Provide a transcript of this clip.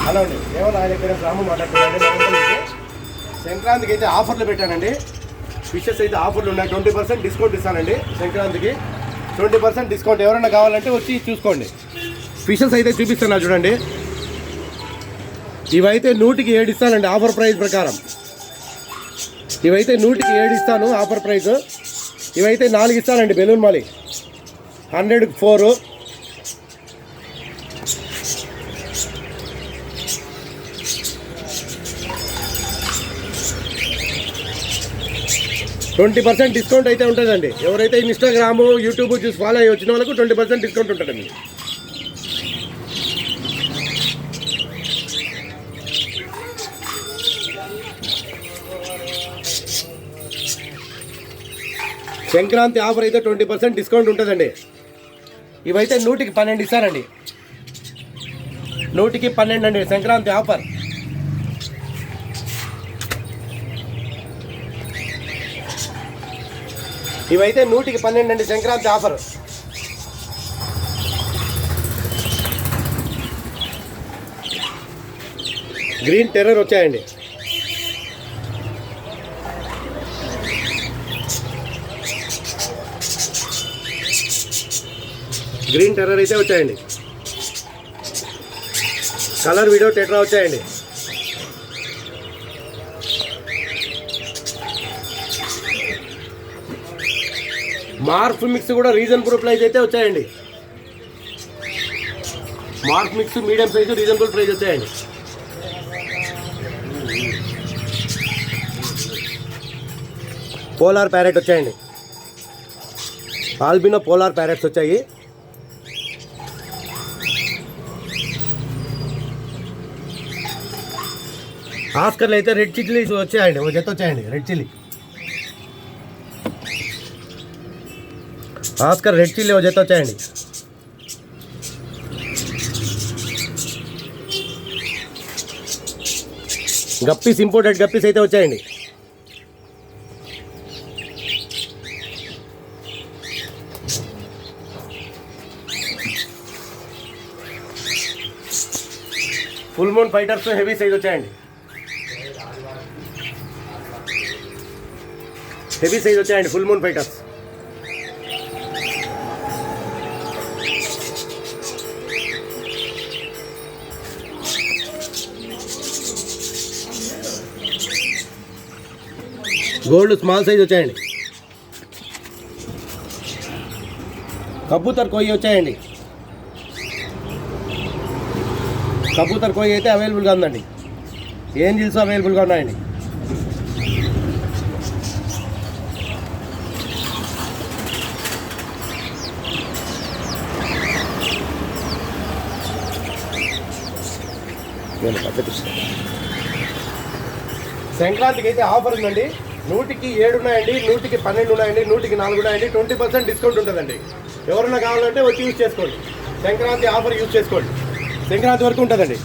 Hello అండి, ఏమన్నా ఆయన దగ్గర రాము మాట్లాడుతున్నాండి. సంక్రాంతికి అయితే ఆఫర్లు పెట్టానండి. ఫిషెస్ అయితే ఆఫర్లు ఉన్నాయి. 20% డిస్కౌంట్ ఇస్తానండి సంక్రాంతికి. 20% డిస్కౌంట్. ఎవరైనా కావాలంటే వచ్చి చూసుకోండి. ఫిషెస్ అయితే చూపిస్తున్నా చూడండి. ఇవైతే 100కి 7 ఇస్తానండి ఆఫర్ ప్రైస్ ప్రకారం. ఇవైతే 100కి 7 ఇస్తాను ఆఫర్ ప్రైస్. ఇవైతే 4 ఇస్తానండి బెలూన్ మాలి. 100కి 4. $20% డిస్కౌంట్ అయితే ఉంటుందండి. ఎవరైతే ఇన్స్టాగ్రాము యూట్యూబ్ చూసి ఫాలో అయ్యి వచ్చిన వాళ్ళకు 20% డిస్కౌంట్ ఉంటుందండి. సంక్రాంతి ఆఫర్ అయితే 20% డిస్కౌంట్ ఉంటుందండి. ఇవైతే 100కి 12 ఇస్తారండి. 100కి 12 అండి సంక్రాంతి ఆఫర్. ఇవైతే 100కి 12 అండి సంక్రాంతి ఆఫర్. గ్రీన్ టెర్రర్ వచ్చాయండి. గ్రీన్ టెర్రర్ అయితే వచ్చాయండి. కలర్ వీడియో టెట్రా వచ్చాయండి. మార్క్ మిక్స్ కూడా రీజనబుల్ ప్రైస్ అయితే వచ్చాయండి. Mark mix medium size reasonable price వచ్చాయండి. పోలార్ ప్యారెట్ వచ్చాయండి. ఆల్బినో పోలార్ ప్యారెట్స్ వచ్చాయి. ఆస్కర్లు అయితే రెడ్ చిల్లీ వచ్చాయండి. ఒక జత వచ్చాయండి red chilli. Oscar red chilli ఒక జత వచ్చాయండి. గప్పీస్ ఇంపోర్టెడ్ గప్పీస్ అయితే వచ్చాయండి. Full moon fighters heavy size వచ్చాయండి. హెవీ సైజ్ వచ్చాయండి full moon fighters. Gold small size వచ్చాయండి. కబూతర్ కోయి వచ్చాయండి. కబూతర్ కోయి అయితే అవైలబుల్గా ఉందండి. ఏంజిల్స్ అవైలబుల్గా ఉన్నాయండి. సంక్రాంతికి అయితే ఆఫర్ ఉందండి. 100కి 7 ఉన్నాయండి, 100కి 12 ఉన్నాయండి, 100కి 4 ఉన్నాయండి. 20% డిస్కౌంట్ ఉంటుందండి. ఎవరైనా కావాలంటే వచ్చి యూజ్ చేసుకోండి. సంక్రాంతి ఆఫర్ యూజ్ చేసుకోండి. సంక్రాంతి వరకు ఉంటుందండి.